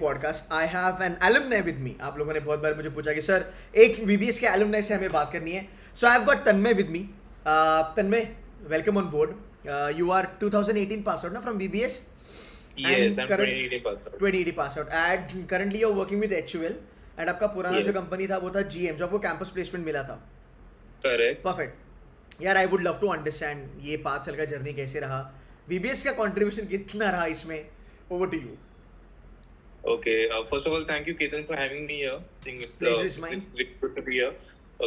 Podcast I have an alumni with me. आप लोगों ने बहुत बार मुझे पूछा कि सर एक वीबीएस के एलुमनाई से हमें बात करनी है. So I have got Tanmay with me. Tanmay, welcome on board. You are 2018 pass out ना from VBS Yes, and I'm current 2018 passed out. 2080 pass out and currently you are working with HUL. And आपका पुराना जो Yes, company था वो था GM, जो आपको campus placement मिला था. correct. परफेक्ट यार. I would love to understand ये 5 साल का जर्नी कैसे रहा, वीबीएस का कंट्रीब्यूशन कितना रहा इसमें. Over to you. Okay. First of all, thank you, Ketan, for having me here. I think pleasure is it's mine. it's really good to be here.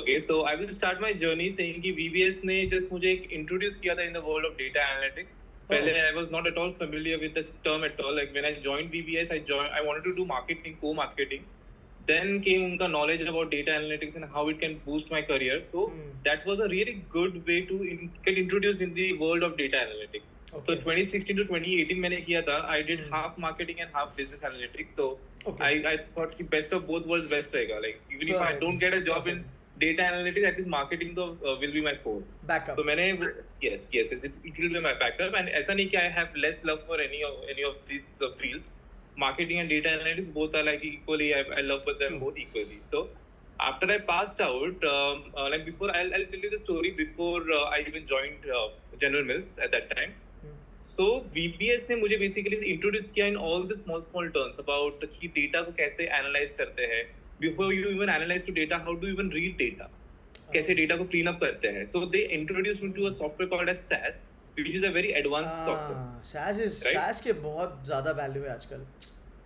Okay, so I will start my journey saying कि VBS ने just मुझे एक introduce किया था in the world of data analytics. पहले I was not at all familiar with this term at all. Like when I joined VBS, I wanted to do marketing, co-marketing. Then came unka knowledge about data analytics and how it can boost my career. So that was a really good way to get introduced in the world of data analytics. Okay. So 2016 to 2018 मैंने किया था. I did half marketing and half business analytics. So Okay. I thought कि best of both worlds best रहेगा. Like even if I Right. don't get a job in data analytics, at least marketing तो will be my core. Backup. तो मैंने yes it will be my backup. And ऐसा नहीं कि I have less love for any of these fields. Marketing and data analytics both are like equally. I love them both equally. So after I passed out, like before, I'll tell you the story before I even joined General Mills at that time. So VBS ने मुझे basically introduce किया in all the small terms about कि data को कैसे analyze करते हैं. Before you even analyze to data, how do you even read data? कैसे data को clean up करते हैं. So they introduced me to a software called as SAS, which is a very advanced software. SAS Right? के बहुत ज्यादा value है आजकल.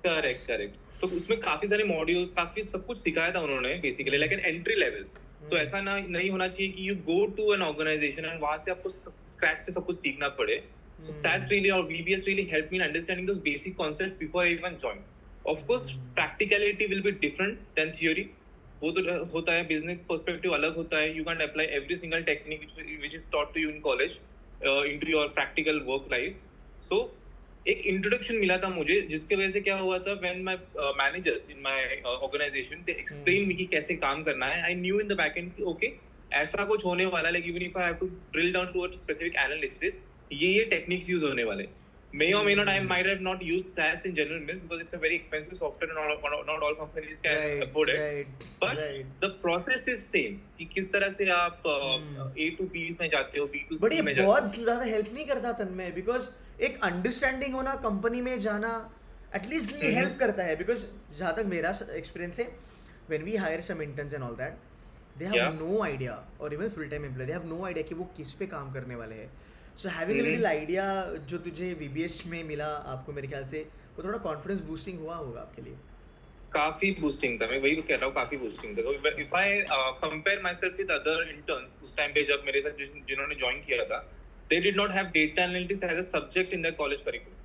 Correct. तो उसमें काफी सारे मॉड्यूल्स, काफी सब कुछ सिखाया था उन्होंने basically like an entry level. So ऐसा ना नहीं होना चाहिए कि you go to an organisation and वहां से आपको स्क्रैच से सब कुछ सीखना पड़े. सो SAS really or VBS really helped me in understanding those basic concepts before I even joined. Of course, practicality will be different than theory. वो तो होता है, बिजनेस पर्सपेक्टिव अलग होता है. You can apply every single technique which is taught to you in college into your practical work life. So एक introduction मिला था मुझे, जिसके वजह से क्या हुआ था, when my managers in my organisation they explain me कि कैसे काम करना है. I knew in the back end okay ऐसा कुछ होने वाला है. Like even if I have to drill down to a specific analysis, ये टेक्निक्स यूज होने वाले. May or may not, I might have not used SAS in General Mills because it's a very expensive software and not all companies can afford it. Right. But the process is same कि किस तरह से आप A to B में जाते हो, B to but C ये में जाते हो. बहुत ज्यादा हेल्प नहीं करता तन्मय, बिकॉज एक अंडरस्टैंडिंग होना, कंपनी में जाना एटलीस्ट ये हेल्प करता है. बिकॉज जहाँ तक मेरा एक्सपीरियंस है, when we hire some interns and all that, they have Yeah. No idea, और even full time employ, they have no idea कि वो किस पे काम करने वाले हैं. सो हैविंग लिटिल आइडिया जो तुझे वीबीएस में मिला आपको, मेरे ख्याल से वो थोड़ा कॉन्फिडेंस बूस्टिंग हुआ होगा आपके लिए. काफी बूस्टिंग था. मैं वही कह रहा हूँ, काफी बूस्टिंग था. If I compare my self with other interns, उस टाइम पे जब मेरे साथ जिन्होंने ज्वाइन किया था, they did not have data analytics as a subject in their college curriculum.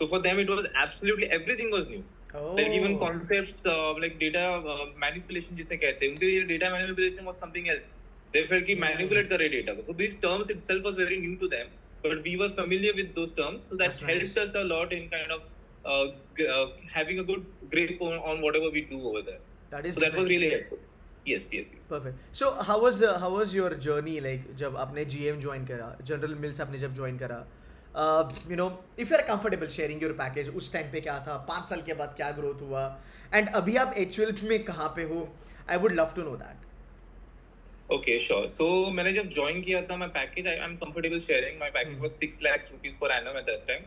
So for them it was absolutely everything was new. Like even concepts like data manipulation जिसे कहते हैं, उनके लिए data manipulation was something else. They felt कि manipulate करे data को. So these terms itself was very new to them, but we were familiar with those terms, so that That's nice. helped us a lot in kind of having a good grip on whatever we do over there. That is So that was nice. really helpful. Yes. Perfect. So how was your journey like जब आपने GM join करा, General Mills आपने जब join करा, you know if you are comfortable sharing your package, उस time पे क्या था, 5 साल के बाद क्या ग्रोथ हुआ, एंड अभी आप एचयूएल में कहाँ पे हो. I would love to know that. Okay, sure. So मैंने जब join किया था, my package, I'm comfortable sharing. My package was 6 lakhs rupees per annum at that time.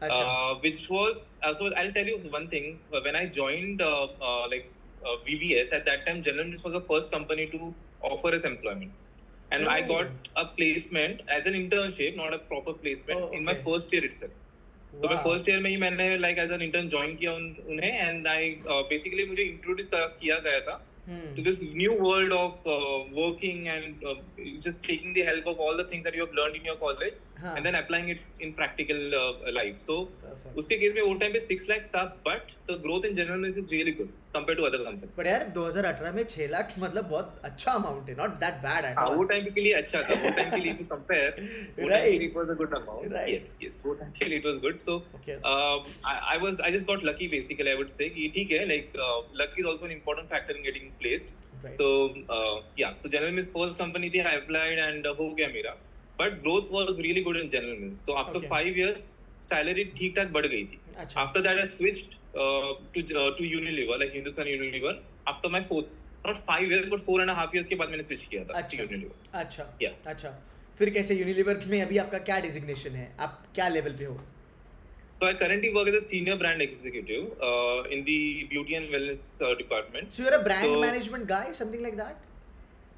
अच्छा. Which was, so I'll tell you one thing. When I joined VBS at that time, General Mills was the first company to offer us employment. And I got a placement as an internship, not a proper placement, in my first year itself. तो मैं first year में ही मैंने like as an intern join किया उन्हें. And I basically मुझे introduce किया गया था to this new world of working and just taking the help of all the things that you have learned in your college and then applying it in practical life. So उसके case में वो time पे 6 lakhs था, but the growth in General Mills is really good compared to other companies. But यार 2018 में 6 लाख मतलब बहुत अच्छा अमाउंट है, not that bad at all. वो टाइम के लिए अच्छा था. वो टाइम के लिए if you compare, वो टाइम के लिए it was a good amount. Right. Yes. वो टाइम के लिए it was good. So Okay. I just got lucky basically. I would say कि ठीक है, like luck is also an important factor in getting placed. Right. So so General Mills first company थी, I applied and हो गया मेरा. But growth was really good in General Mills. So after Okay. 5 years, salary ठीक ठाक बढ़ गई थी. अच्छा After that, I switched to Unilever, like Hindustan Unilever. After my not 5 years, but 4.5 years के बाद मैंने switch किया था अच्छा Unilever. अच्छा Yeah. अच्छा फिर कैसे यूनिलीवर में अभी आपका क्या डिजिग्नेशन है, आप क्या लेवल पे हो? So I currently work as a senior brand executive in the beauty and wellness department. So you're a brand So management guy, something like that?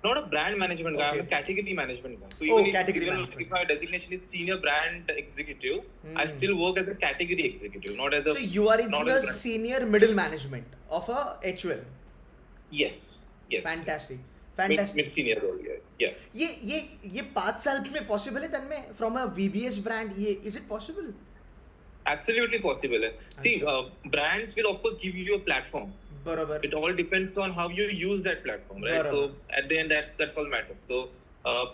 not a brand management guy, I'm Okay. a category management guy. So Oh, even category even management. if my designation is senior brand executive, I Hmm. still work as a category executive, not as a So you are in not the as a brand. senior middle management of a HUL. Yes. Fantastic. Mid Fantastic. senior role, yeah. ये 5 साल में possible है तन्मय from a VBS brand, ये is it possible? Absolutely possible. See, brands will of course give you a platform. बरोबर It all depends on how you use that platform, right? So at the end, that's all matters. So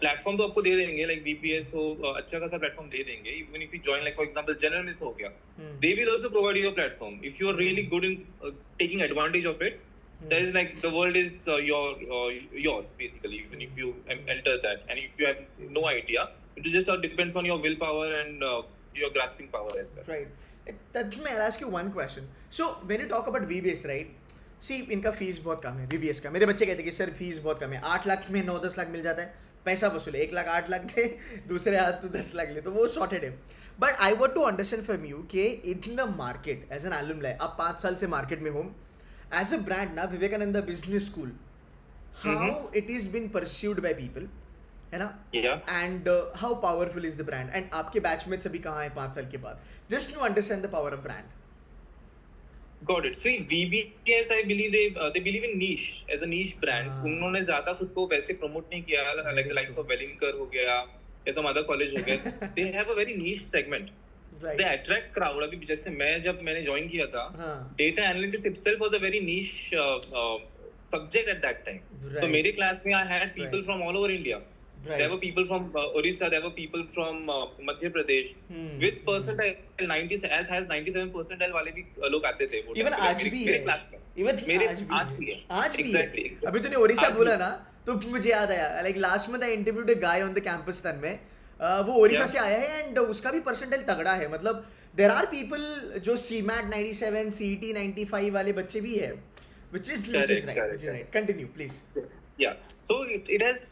platform तो आपको दे देंगे, like VPS हो अच्छा खासा platform दे देंगे. Even if you join, like for example, General Mills हो गया, they will also provide you a platform. If you are really good in taking advantage of it, there is like the world is yours basically. Even if you enter that, and if you have no idea, it just depends on your willpower and your grasping power as well. Right. Tanmay I'll ask you one question. So when you talk about VBS, right? सी इनका fees बहुत कम है VBS का. मेरे बच्चे कहते हैं कि sir fees बहुत कम है, 8 लाख में 9-10 लाख मिल जाता है, पैसा वसूले, 1 लाख 8 लाख दे, दूसरे हाथ तो 10 लाख ले, तो वो सॉर्टेड है. But I want to understand from you कि in the market as an alumni, आप 5 साल से मार्केट में हो एज अ ब्रांड ना, Vivekananda business school, how it is been pursued by people, है ना? Yeah. And how powerful is the brand, and आपके बैचमेट्स अभी कहाँ हैं 5 साल के बाद, just to understand the power of brand. Got it. See, VBS, I believe they believe in niche as a niche brand. उन्होंने ज़्यादा खुद को वैसे promote नहीं किया, like the likes of Wellinger हो गया, या some other college हो गया. They have a very niche segment. Right. They attract crowd. अभी जैसे मैंने join किया था, हाँ. data analytics itself was a very niche subject at that time. So Right. मेरे class में I had people Right. from all over India. Right. There were people from Orissa, there were people from Madhya Pradesh with percentile 90 as has 97 percentile वाले भी लोग आते थे. Even आज भी है, मेरे क्लास में. इवन मेरे आज भी है. Exactly. अभी तूने ओडिशा आज बोला भी. ना, तो मुझे याद आया, like last month I interviewed a guy on the campus Tanmay, वो ओडिशा Yeah. से आया है एंड उसका भी परसेंटाइल तगड़ा है. मतलब देयर आर पीपल जो CMAT 97 CET 95 वाले बच्चे भी है, which is right. Continue please. Yeah. So it has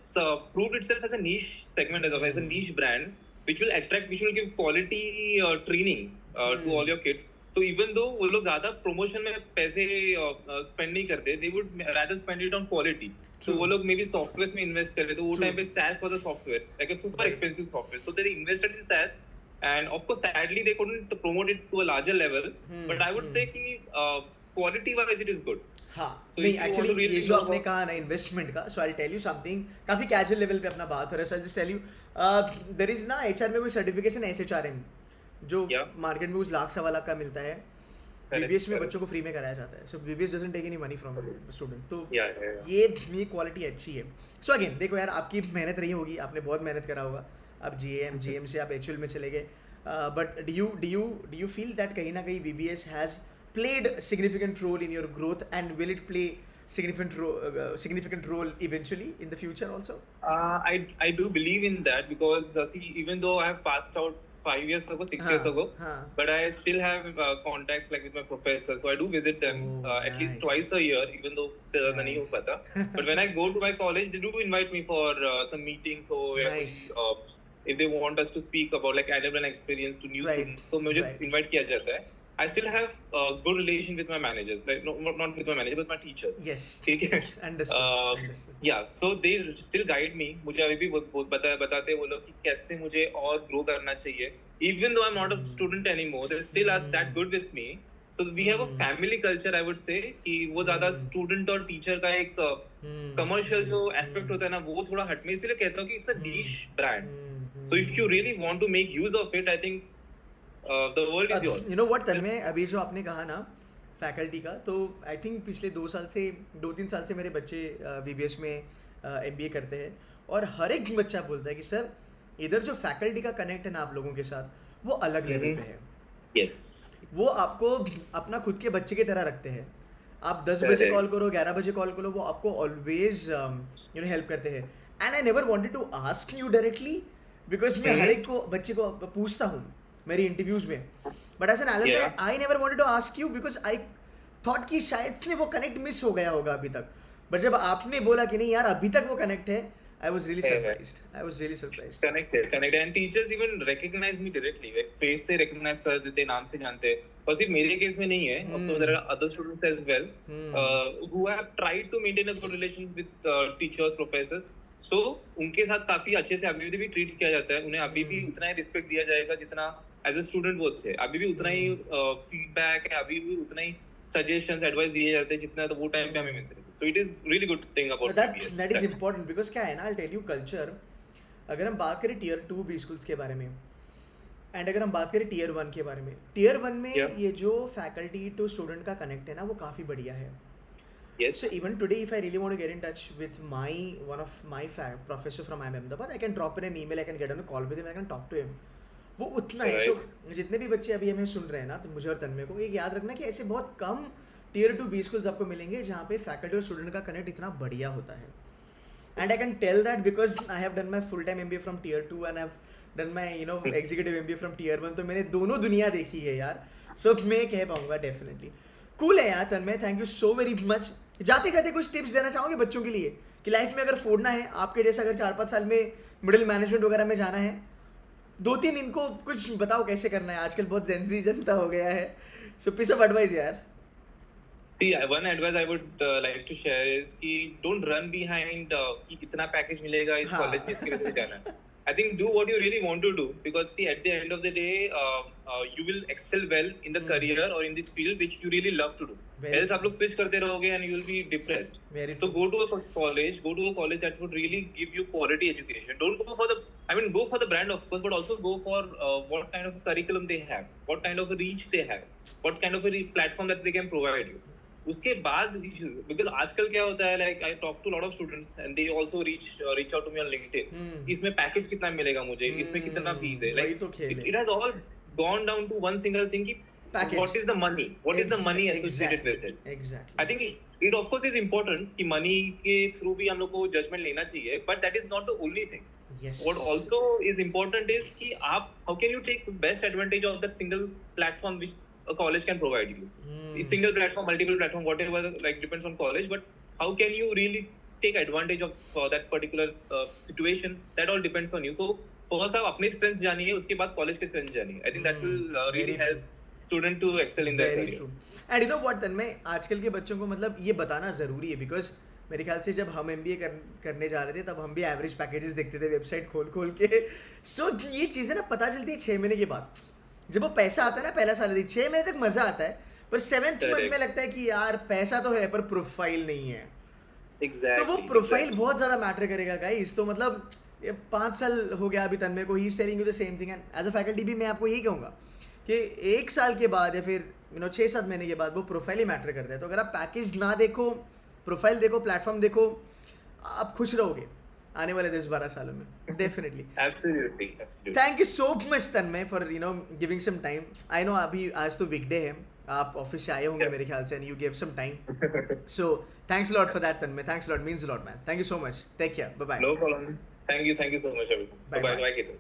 proved itself as a niche segment, as a niche brand, which will give quality training to all your kids. So even though वो लोग ज़्यादा promotion में पैसे spend नहीं करते, they would rather spend it on quality. So वो लोग maybe software में invest कर रहे थे. वो time पे SaaS was a software, like a super expensive software. So they invested in SaaS, and of course sadly they couldn't promote it to a larger level. But I would say कि quality wise it is good. हाँ. So नहीं if you want actually to really ये जो know आपने about- कहा ना investment का, so I tell you something, काफी कैजुअल लेवल पे अपना बात हो रहा है. So I just tell you, there is ना HR में कोई सर्टिफिकेशन SHRM जो Yeah. मार्केट में कुछ लाख सवा लाख का मिलता है, VBS में बच्चों को फ्री में कराया जाता है. So VBS doesn't take any money from student. तो Yeah. ये क्वालिटी अच्छी है. सो अगेन देखो यार, आपकी मेहनत रही होगी, आपने बहुत मेहनत करा होगा, आप GM से आप HUL में चले गए, but do you feel that कहीं ना कहीं VBS has played a significant role in your growth, and will it play significant role eventually in the future also? I do believe in that because see, even though I have passed out 5 years ago, 6 years ago, but I still have contacts like with my professors, so I do visit them at least twice a year, even though still नहीं हो पाता. But when I go to my college, they do invite me for some meetings, so if they want us to speak about like alumni experience to new students, so मुझे invite किया जाता है. I still have a good relation with my managers, like not with my manager, but my teachers. Yes. ठीक है. Understood. Yeah, so they still guide me. मुझे अभी भी बताते हैं वो लोग कि कैसे मुझे और grow करना चाहिए. Even though I'm not a student anymore, they still are that good with me. So we have a family culture, I would say, कि वो ज़्यादा student और teacher का एक commercial जो aspect होता है ना, वो थोड़ा हट में, इसलिए कहता हूँ कि it's a niche brand. So if you really want to make use of it, I think the world is yours. You know what तन्मय, अभी जो आपने कहा ना फैकल्टी का, तो आई थिंक पिछले 2-3 साल से मेरे बच्चे VBS में MBA करते हैं, और हर एक बच्चा बोलता है कि सर इधर जो फैकल्टी का कनेक्ट है ना आप लोगों के साथ, वो अलग लेवल पे है. Yes. वो आपको अपना खुद के बच्चे की तरह रखते हैं. आप 10 बजे कॉल करो, 11 बजे कॉल करो, वो आपको ऑलवेज हेल्प करते हैं. And I never wanted to ask you directly, because मैं हर एक को बच्चे को पूछता हूँ मेरी इंटरव्यूज में, but as an alumni Yeah. I never wanted to ask you because I thought कि शायद से वो कनेक्ट मिस हो गया होगा अभी तक, बट जब आपने बोला कि नहीं यार अभी तक वो कनेक्ट है, I was really surprised, I was really surprised. Connected and teachers even recognize me directly, like face से recognize कर देते, नाम से जानते हैं. और सिर्फ मेरे केस में नहीं है, of course there are other students as well who have tried to maintain a good relation with teachers, professors. So उनके साथ काफी अच्छे से अभी भी ट्रीट किया जाता है, उन्हें अभी भी उतना ही रिस्पेक्ट दिया जाएगा जितना एज अ स्टूडेंट वो थे, अभी भी उतना ही फीडबैक है, अभी भी उतना ही सजेशंस एडवाइस दिए जाते हैं जितना तो वो टाइम पे हमें मिलते थे. So it is really good thing about PBS. That is important because क्या है ना, आई टेल यू कल्चर, अगर हम बात करें टियर 2 बी स्कूल्स के बारे में एंड अगर हम बात करें टियर 1 के बारे में, टियर 1 में ये जो फैकल्टी टू स्टूडेंट का कनेक्ट है ना वो काफ़ी बढ़िया है. Yes. So even today, if I really want to get in touch with one of my professor from IIM Ahmedabad, I can drop in an email, I can get on a call with him, I can talk to him. वो उतना है. So जितने भी बच्चे अभी हमें सुन रहे हैं ना, तो मुझे और तन्मय को एक याद रखना कि ऐसे बहुत कम टियर 2 बी स्कूल्स आपको मिलेंगे जहाँ पे फैकल्टी और स्टूडेंट का कनेक्ट इतना बढ़िया होता है. And I can tell that because I have done my full time MBA from tier 2 and I have done my executive MBA from tier 1, तो मैंने दोनों दुनिया देखी है यार. सो मैं कह पाऊंगा डेफिनेटली. कूल है यार Tanmay, thank you so very much. जाते जाते कुछ टिप्स देना चाहोगे बच्चों के लिए कि लाइफ में अगर फोड़ना है आपके जैसा, अगर 4-5 साल में मिडिल मैनेजमेंट वगैरह में जाना है, 2-3 इनको कुछ बताओ कैसे करना है. आजकल बहुत जेंजी जनता हो गया है. सो पीस ऑफ एडवाइस यार. See, one advice I would like to share is कि don't run behind कि इतना पैकेज मिलेगा इस कॉलेज में, इसकी वजह से जाना है. I think do what you really want to do, because see at the end of the day you will excel well in the career or in the field which you really love to do. Else आप लोग switch करते रहोगे and you will be depressed. So go to a college that would really give you quality education. Don't go for go for the brand of course, but also go for what kind of curriculum they have, what kind of a reach they have, what kind of a platform that they can provide you. उसके बाद because आजकल क्या होता है, like I talk to a lot of students and they also reach out to me on LinkedIn. इसमें package कितना मिलेगा मुझे, इसमें कितना फीस है, like it has all gone down to one single thing कि what is the money, associated with it. Exactly. I think it of course is important कि money के through भी हम लोग को judgment लेना चाहिए, but that is not the only thing. Yes. What also is important is कि आप how can you take best advantage of the single platform which a college can provide you. Single platform, multiple platform, whatever, like depends on college, but how can you really take advantage of that particular situation? That all depends on you. So first आप अपने strengths जानिए, उसके बाद college के strengths जानिए. I think that will really help student to excel in their career. And you know what तन्मय, आजकल के बच्चों को मतलब ये बताना ज़रूरी है, because मेरे ख्याल से जब हम MBA करने जा रहे थे तब हम भी एवरेज पैकेजेस देखते थे वेबसाइट खोल के. सो ये चीज़ें ना पता चलती है 6 महीने के बाद, जब वो पैसा आता है ना, पहला सैलरी 6 महीने तक मजा आता है, पर 7th मंथ में लगता है कि यार पैसा तो है पर प्रोफाइल नहीं है. Exactly. तो वो प्रोफाइल बहुत ज्यादा मैटर करेगा गाइस. तो मतलब 5 साल हो गया अभी तन्मय को, he is telling you the same thing, and as a faculty भी मैं आपको यही कहूंगा कि 1 साल के बाद या फिर 6-7 महीने के बाद वो प्रोफाइल ही मैटर करता है. तो अगर आप पैकेज ना देखो, प्रोफाइल देखो, प्लेटफॉर्म देखो, आप खुश रहोगे आने वाले 10-12 सालों में definitely. Absolutely. Thank you so much Tanmay for giving some time. I know अभी आज तो वीकडे है, आप ऑफिस से आए होंगे मेरे ख्याल से, and you give some time. So thanks lot for that Tanmay, thanks lot, means lot man. Thank you so much, take care, bye bye. No problem. Thank you so much everyone. Bye bye.